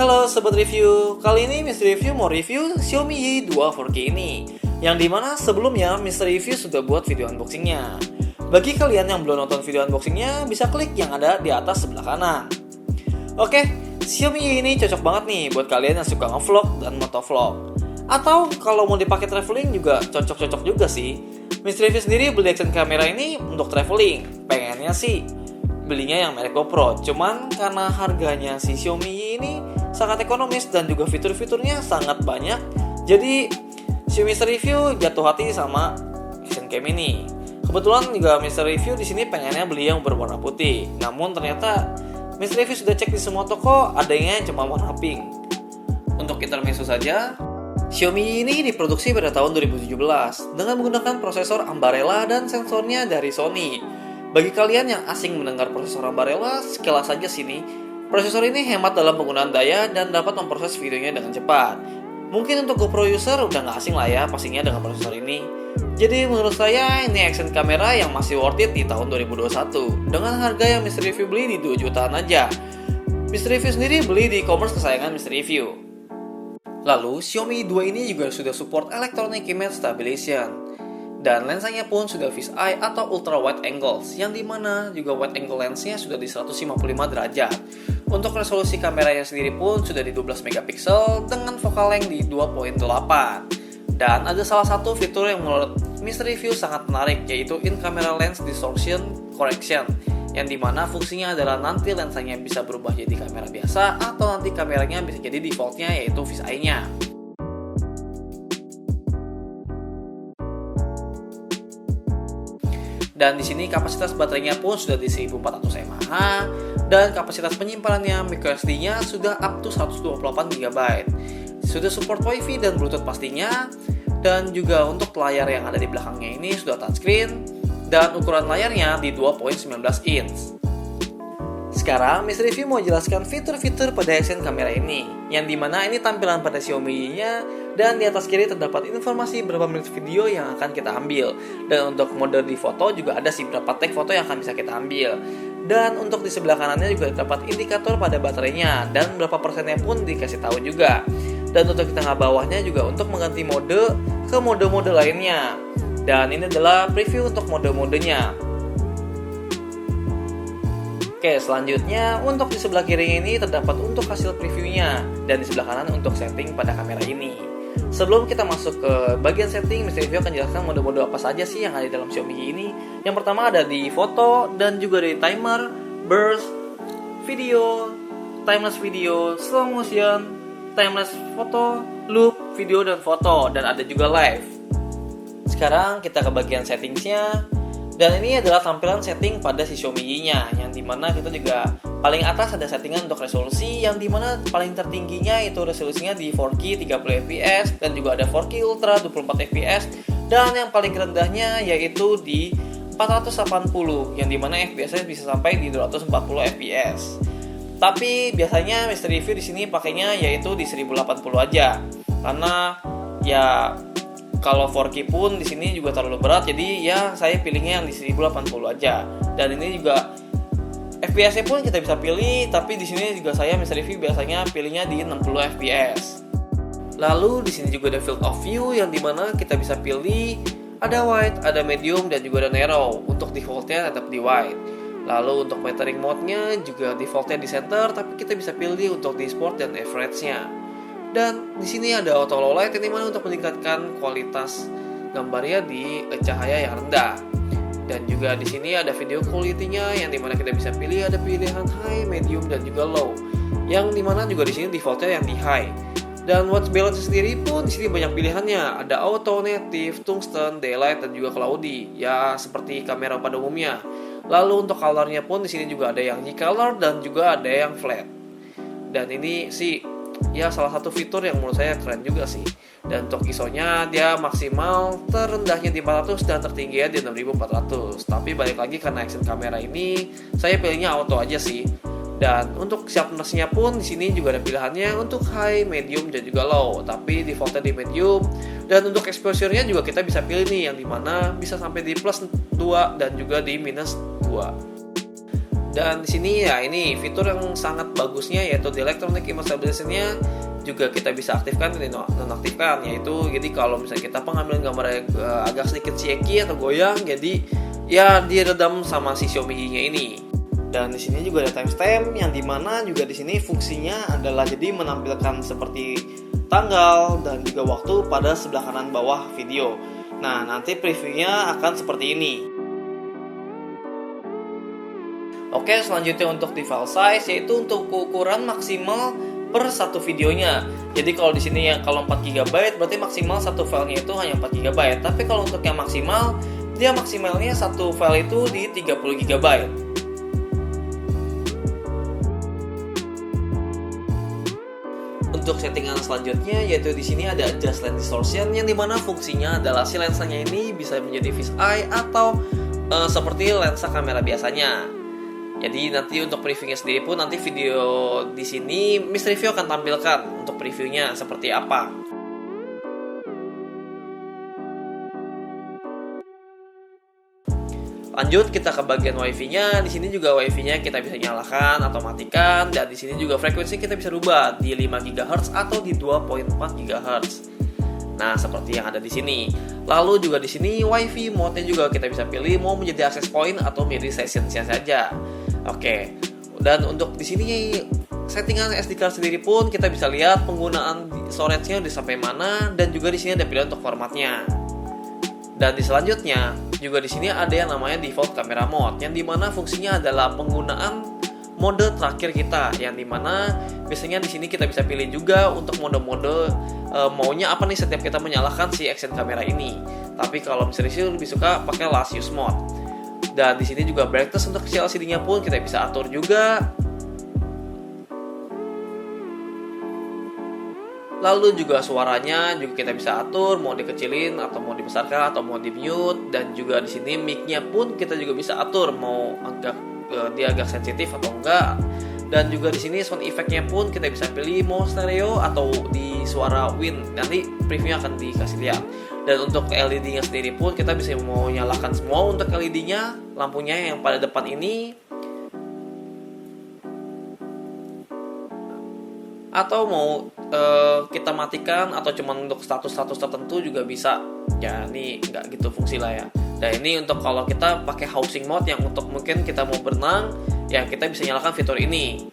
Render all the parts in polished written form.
Halo Sobat Review, kali ini Mr. Review mau review Xiaomi Y2 4K ini, yang dimana sebelumnya Mr. Review sudah buat video unboxingnya. Bagi kalian yang belum nonton video unboxingnya, bisa klik yang ada di atas sebelah kanan. Oke, Xiaomi Y ini cocok banget nih buat kalian yang suka ngevlog dan motovlog. Atau kalau mau dipakai traveling juga cocok-cocok juga sih. Mr. Review sendiri beli action kamera ini untuk traveling. Pengennya sih belinya yang merek GoPro, cuman karena harganya si Xiaomi Y ini sangat ekonomis dan juga fitur-fiturnya sangat banyak, jadi Xiaomi Mr. Review jatuh hati sama action cam ini. Kebetulan juga Mr. Review di sini pengennya beli yang berwarna putih, namun ternyata Mr. Review sudah cek di semua toko adanya cuma warna pink. Untuk intermezzo saja, Xiaomi ini diproduksi pada tahun 2017 dengan menggunakan prosesor Ambarella dan sensornya dari Sony. Bagi kalian yang asing mendengar prosesor Ambarella, sekilas saja sini, prosesor ini hemat dalam penggunaan daya dan dapat memproses videonya dengan cepat. Mungkin untuk GoPro user udah gak asing lah ya pastinya dengan prosesor ini. Jadi menurut saya ini action kamera yang masih worth it di tahun 2021 dengan harga yang Mr. Review beli di 2 jutaan aja. Mr. Review sendiri beli di e-commerce kesayangan Mr. Review. Lalu Xiaomi 2 ini juga sudah support electronic image stabilization. Dan lensanya pun sudah fisheye atau ultra wide angles, yang dimana juga wide angle lensnya sudah di 155 derajat. Untuk resolusi kameranya sendiri pun sudah di 12 megapiksel dengan focal length di 2.8. Dan ada salah satu fitur yang menurut Mr. Review sangat menarik, yaitu in-camera lens distortion correction, yang dimana fungsinya adalah nanti lensanya bisa berubah jadi kamera biasa atau nanti kameranya bisa jadi defaultnya yaitu fisheye-nya. Dan di sini kapasitas baterainya pun sudah di 1400 mAh dan kapasitas penyimpanannya microSD-nya sudah up to 128 GB. Sudah support Wi-Fi dan Bluetooth pastinya, dan juga untuk layar yang ada di belakangnya ini sudah touchscreen dan ukuran layarnya di 2.19 inch. Sekarang Mr. Review mau jelaskan fitur-fitur pada action kamera ini, yang dimana ini tampilan pada Xiaomi Y-nya, dan di atas kiri terdapat informasi berapa menit video yang akan kita ambil. Dan untuk mode di foto juga ada sih berapa take foto yang akan bisa kita ambil. Dan untuk di sebelah kanannya juga terdapat indikator pada baterainya, dan berapa persennya pun dikasih tahu juga. Dan untuk di tengah bawahnya juga untuk mengganti mode ke mode-mode lainnya. Dan ini adalah preview untuk mode-modenya. Oke, selanjutnya untuk di sebelah kiri ini terdapat untuk hasil previewnya, dan di sebelah kanan untuk setting pada kamera ini. Sebelum kita masuk ke bagian setting, Mr. Review akan jelaskan mode-mode apa saja sih yang ada di dalam Xiaomi ini. Yang pertama ada di foto, dan juga di timer, burst, video, timeless video, slow motion, timeless foto, loop, video dan foto, dan ada juga live. Sekarang kita ke bagian settingsnya. Dan ini adalah tampilan setting pada si Xiaomi Y-nya, yang dimana kita juga paling atas ada settingan untuk resolusi, yang dimana paling tertingginya itu resolusinya di 4K 30 fps, dan juga ada 4K Ultra 24 fps, dan yang paling rendahnya yaitu di 480, yang dimana fps-nya bisa sampai di 240 fps. Tapi biasanya Mr. Review di sini pakainya yaitu di 1080 aja, karena ya kalau 4K pun di sini juga terlalu berat, jadi ya saya pilihnya yang di 1080 aja. Dan ini juga FPS-nya pun kita bisa pilih, tapi di sini juga saya Mr. Review biasanya pilihnya di 60 fps. Lalu di sini juga ada field of view, yang dimana kita bisa pilih ada wide, ada medium, dan juga ada narrow. Untuk defaultnya tetap di wide. Lalu untuk metering mode-nya juga defaultnya di center, tapi kita bisa pilih untuk di sport dan average-nya. Dan di sini ada auto low light, yang dimana untuk meningkatkan kualitas gambarnya di cahaya yang rendah. Dan juga di sini ada video quality-nya, yang dimana kita bisa pilih ada pilihan high, medium, dan juga low. Yang dimana juga di sini defaultnya yang di high. Dan watch balance sendiri pun di sini banyak pilihannya. Ada auto, native, tungsten, daylight, dan juga cloudy. Ya seperti kamera pada umumnya. Lalu untuk color-nya pun di sini juga ada yang G-color dan juga ada yang flat. Dan ini sih ya salah satu fitur yang menurut saya keren juga sih. Dan untuk ISO-nya dia maksimal terendahnya di 400 dan tertingginya di 6400. Tapi balik lagi karena action kamera ini saya pilihnya auto aja sih. Dan untuk sharpness-nya pun di sini juga ada pilihannya untuk high, medium, dan juga low. Tapi defaultnya di medium. Dan untuk exposure-nya juga kita bisa pilih nih, yang dimana bisa sampai di plus 2 dan juga di minus 2. Dan di sini ya ini fitur yang sangat bagusnya yaitu di electronic image stabilization-nya juga kita bisa aktifkan dan nonaktifkan, yaitu jadi kalau misalnya kita pengambilan gambar agak sedikit shaky atau goyang, jadi ya diredam sama si Xiaomi-nya ini. Dan di sini juga ada timestamp yang dimana juga di sini fungsinya adalah jadi menampilkan seperti tanggal dan juga waktu pada sebelah kanan bawah video. Nah, nanti previewnya akan seperti ini. Oke, selanjutnya untuk di file size, yaitu untuk ukuran maksimal per satu videonya. Jadi kalau di sini yang kalau 4 GB berarti maksimal satu filenya itu hanya 4 GB. Tapi kalau untuk yang maksimal, dia maksimalnya satu file itu di 30 GB. Untuk settingan selanjutnya yaitu di sini ada adjust lens distortion, yang dimana fungsinya adalah si lensanya ini bisa menjadi fisheye atau seperti lensa kamera biasanya. Jadi nanti untuk previewnya sendiri pun nanti video di sini Mr. Review akan tampilkan untuk previewnya seperti apa. Lanjut kita ke bagian WiFi-nya. Di sini juga WiFi-nya kita bisa nyalakan atau matikan, dan di sini juga frekuensi kita bisa rubah di 5 GHz atau di 2.4 GHz. Nah, seperti yang ada di sini. Lalu juga di sini WiFi mode-nya juga kita bisa pilih mau menjadi access point atau menjadi session-nya saja. Oke. Dan untuk di sini settingan SD card sendiri pun kita bisa lihat penggunaan storage-nya udah sampai mana, dan juga di sini ada pilihan untuk formatnya. Dan di selanjutnya juga di sini ada yang namanya default camera mode, yang dimana fungsinya adalah penggunaan mode terakhir kita, yang dimana biasanya di sini kita bisa pilih juga untuk mode-mode maunya apa nih setiap kita menyalakan si action kamera ini. Tapi kalau misalnya sih lebih suka pakai last use mode. Dan di sini juga brightness untuk si LCD-nya pun kita bisa atur juga. Lalu juga suaranya juga kita bisa atur mau dikecilin atau mau dibesarkan atau mau di mute, dan juga di sini mic-nya pun kita juga bisa atur mau dia agak sensitif atau enggak. Dan juga di sini sound effect-nya pun kita bisa pilih mau stereo atau di suara wind. Nanti preview-nya akan dikasih lihat. Dan untuk LED-nya sendiri pun kita bisa mau nyalakan semua untuk LED-nya, lampunya yang pada depan ini, atau mau kita matikan atau cuma untuk status-status tertentu juga bisa. Ya ini nggak gitu fungsi lah ya. Dan ini untuk kalau kita pakai housing mode yang untuk mungkin kita mau berenang, ya kita bisa nyalakan fitur ini.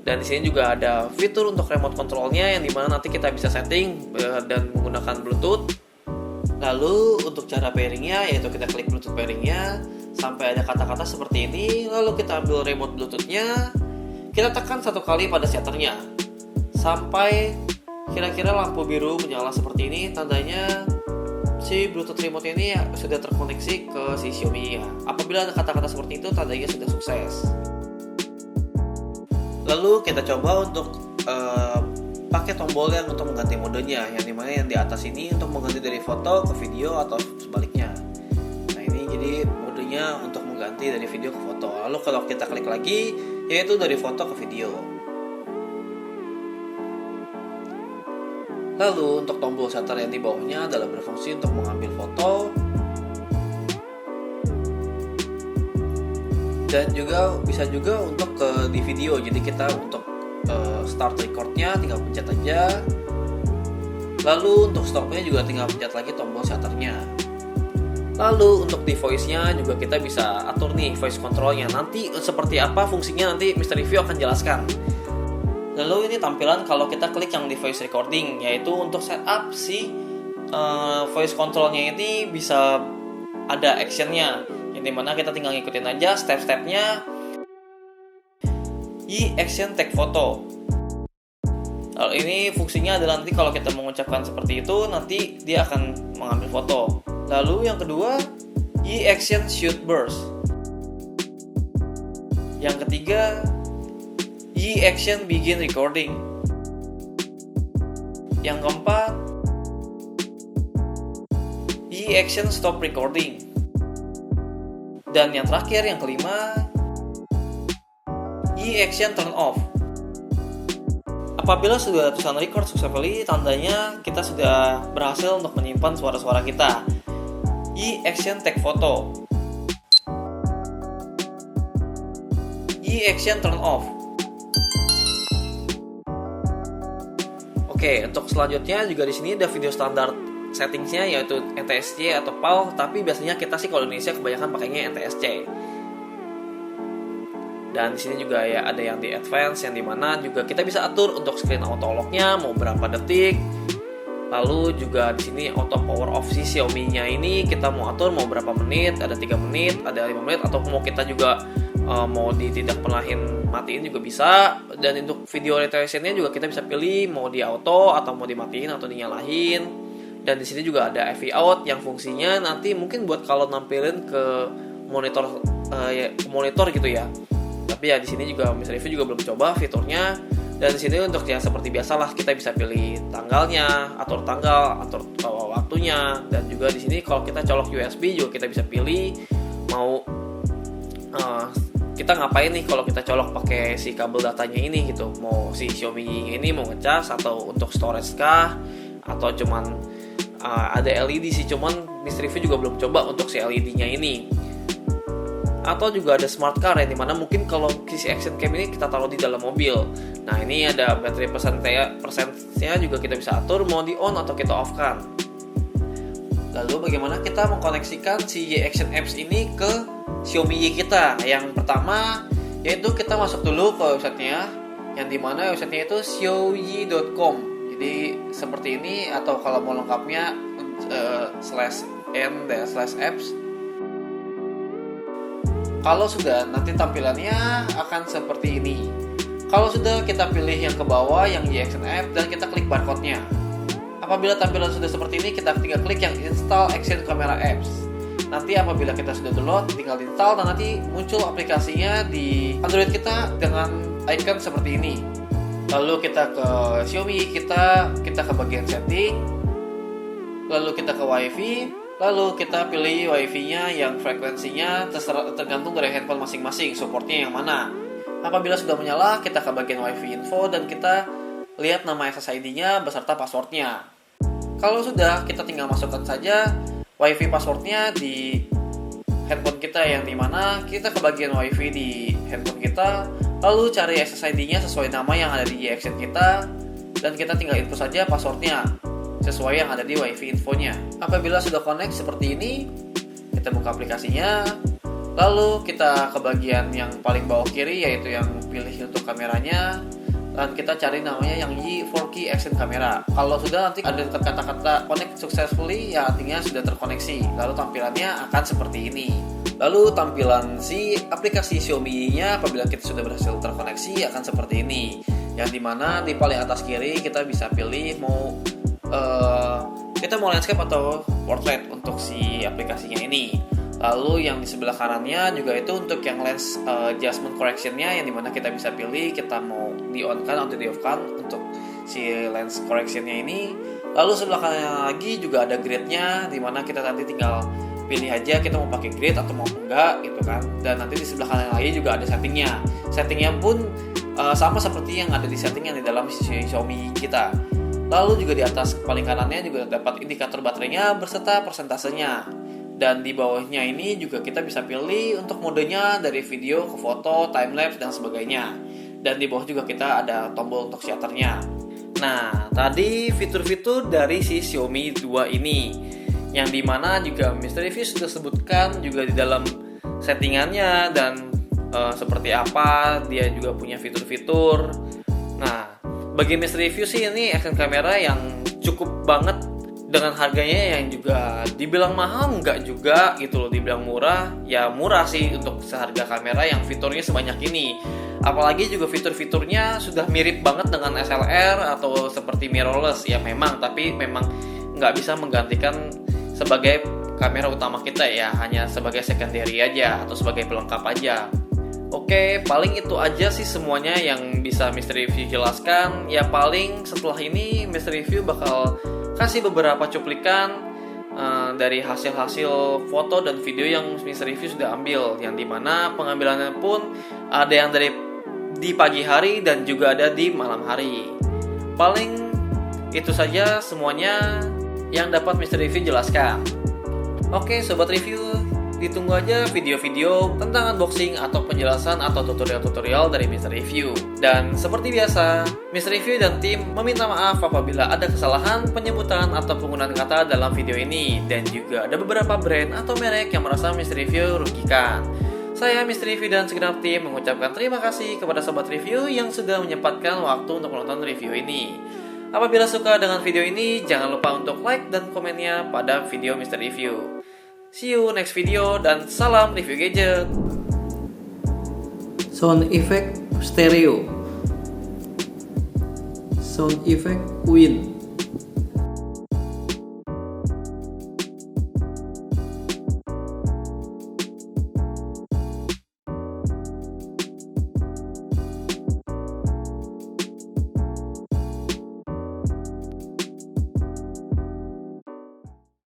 Dan di sini juga ada fitur untuk remote controlnya, yang dimana nanti kita bisa setting dan menggunakan Bluetooth. Lalu untuk cara pairingnya yaitu kita klik Bluetooth pairingnya sampai ada kata-kata seperti ini. Lalu kita ambil remote Bluetoothnya, kita tekan satu kali pada shutternya sampai kira-kira lampu biru menyala seperti ini, tandanya si Bluetooth remote ini sudah terkoneksi ke si Xiaomi ya. Apabila ada kata-kata seperti itu, tandanya sudah sukses. Lalu kita coba untuk pakai tombol yang untuk mengganti modenya, yang dimana yang di atas ini untuk mengganti dari foto ke video atau sebaliknya. Nah ini jadi modenya untuk mengganti dari video ke foto. Lalu kalau kita klik lagi, yaitu dari foto ke video. Lalu untuk tombol shutter yang di bawahnya adalah berfungsi untuk mengambil foto, dan juga bisa juga untuk di video. Jadi kita untuk start recordnya tinggal pencet aja. Lalu untuk stopnya juga tinggal pencet lagi tombol shutternya. Lalu untuk di voice-nya juga kita bisa atur nih voice controlnya. Nanti seperti apa fungsinya nanti Mr. Review akan jelaskan. Lalu ini tampilan kalau kita klik yang di voice recording, yaitu untuk setup si voice controlnya ini bisa ada actionnya, yang dimana kita tinggal ngikutin aja step-stepnya. Action take photo. Lalu ini fungsinya adalah nanti kalau kita mengucapkan seperti itu, nanti dia akan mengambil foto. Lalu yang kedua, action shoot burst. Yang ketiga, action begin recording. Yang keempat, action stop recording. Dan yang terakhir, yang kelima, action turn off. Apabila sudah tulisan record successfully, tandanya kita sudah berhasil untuk menyimpan suara-suara kita. Action take photo. Action Turn Off. Oke, untuk selanjutnya juga di sini ada video standar settingsnya yaitu NTSC atau PAL, tapi biasanya kita sih kalau Indonesia kebanyakan pakainya NTSC. Dan di sini juga ya ada yang di advance yang dimana juga kita bisa atur untuk screen auto lock-nya mau berapa detik. Lalu juga di sini auto power off si Xiaomi-nya ini kita mau atur mau berapa menit, ada 3 menit, ada 5 menit, atau mau kita juga mau tidak perlahin matiin juga bisa. Dan untuk video retention-nya juga kita bisa pilih mau di auto atau mau dimatiin atau dinyalain. Dan di sini juga ada AV out yang fungsinya nanti mungkin buat kalau nampilin ke monitor gitu ya. Tapi ya di sini juga Mr. Review juga belum coba fiturnya. Dan di sini untuk yang seperti biasalah kita bisa pilih tanggalnya, atur tanggal, atur waktunya. Dan juga di sini kalau kita colok USB juga kita bisa pilih mau kita ngapain nih kalau kita colok pakai si kabel datanya ini gitu. Mau si Xiaomi ini mau ngecas atau untuk storage kah, atau cuman ada LED sih, cuman Mr. Review juga belum coba untuk si LED-nya ini. Atau juga ada smart car yang dimana mungkin kalau si action cam ini kita taruh di dalam mobil. Nah ini ada battery persennya juga kita bisa atur mau di on atau kita off kan. Lalu bagaimana kita mengkoneksikan si Y Action Apps ini ke Xiaomi Y kita? Yang pertama yaitu kita masuk dulu ke websitenya, yang dimana websitenya itu xiaoyi.com. Jadi seperti ini, atau kalau mau lengkapnya /n/apps. Kalau sudah, nanti tampilannya akan seperti ini. Kalau sudah, kita pilih yang ke bawah yang Y Action App dan kita klik barcode-nya. Apabila tampilan sudah seperti ini, kita tinggal klik yang Install Action Camera Apps. Nanti apabila kita sudah download, tinggal install dan nanti muncul aplikasinya di Android kita dengan icon seperti ini. Lalu kita ke Xiaomi kita ke bagian setting. Lalu kita ke WiFi. Lalu kita pilih WiFi-nya yang frekuensinya tergantung dari handphone masing-masing, supportnya yang mana. Apabila sudah menyala, kita ke bagian WiFi info dan kita lihat nama SSID-nya beserta passwordnya. Kalau sudah, kita tinggal masukkan saja WiFi passwordnya di handphone kita, yang dimana kita ke bagian WiFi di handphone kita, lalu cari SSID-nya sesuai nama yang ada di Y-Action kita, dan kita tinggal input saja passwordnya sesuai yang ada di WiFi infonya. Apabila sudah connect seperti ini, kita buka aplikasinya, lalu kita ke bagian yang paling bawah kiri yaitu yang pilih untuk kameranya, dan kita cari namanya yang Y4K Action Camera. Kalau sudah, nanti ada kata-kata connect successfully, ya artinya sudah terkoneksi. Lalu tampilannya akan seperti ini. Lalu tampilan si aplikasi Xiaomi-nya apabila kita sudah berhasil terkoneksi akan seperti ini, yang dimana di paling atas kiri kita bisa pilih mau kita mau landscape atau portrait untuk si aplikasinya ini. Lalu yang di sebelah kanannya juga itu untuk yang lens adjustment correction-nya, yang dimana kita bisa pilih kita mau di on kan atau di off kan untuk si lens correction-nya ini. Lalu sebelah kanan lagi juga ada grid-nya, dimana kita nanti tinggal pilih aja kita mau pakai grid atau mau enggak gitu kan. Dan nanti di sebelah kanan lagi juga ada settingnya. Settingnya pun sama seperti yang ada di setting yang di dalam Xiaomi kita. Lalu juga di atas paling kanannya juga dapat indikator baterainya berserta persentasenya. Dan di bawahnya ini juga kita bisa pilih untuk modenya dari video ke foto, timelapse dan sebagainya. Dan di bawah juga kita ada tombol untuk shutternya. Nah, tadi fitur-fitur dari si Xiaomi 2 ini, yang dimana juga Mr. Review sudah sebutkan juga di dalam settingannya dan seperti apa dia juga punya fitur-fitur. Nah, bagi Mr. Review sih ini action camera yang cukup banget dengan harganya yang juga dibilang mahal enggak juga gitu loh, dibilang murah ya murah sih untuk seharga kamera yang fiturnya sebanyak ini. Apalagi juga fitur-fiturnya sudah mirip banget dengan SLR atau seperti mirrorless ya memang, tapi memang nggak bisa menggantikan sebagai kamera utama kita ya, hanya sebagai secondary aja atau sebagai pelengkap aja. Oke, paling itu aja sih semuanya yang bisa Mr. Review jelaskan. Ya paling setelah ini Mr. Review bakal kasih beberapa cuplikan dari hasil-hasil foto dan video yang Mr. Review sudah ambil, yang dimana pengambilannya pun ada yang di pagi hari dan juga ada di malam hari. Paling itu saja semuanya yang dapat Mr. Review jelaskan. Oke, Sobat Review, ditunggu aja video-video tentang unboxing atau penjelasan atau tutorial-tutorial dari Mr. Review. Dan seperti biasa, Mr. Review dan tim meminta maaf apabila ada kesalahan penyebutan atau penggunaan kata dalam video ini, dan juga ada beberapa brand atau merek yang merasa Mr. Review rugikan. Saya Mr. Review dan segenap tim mengucapkan terima kasih kepada sobat review yang sudah menyempatkan waktu untuk menonton review ini. Apabila suka dengan video ini, jangan lupa untuk like dan komennya pada video Mr. Review. See you next video dan salam review gadget. Sound effect stereo, sound effect Win.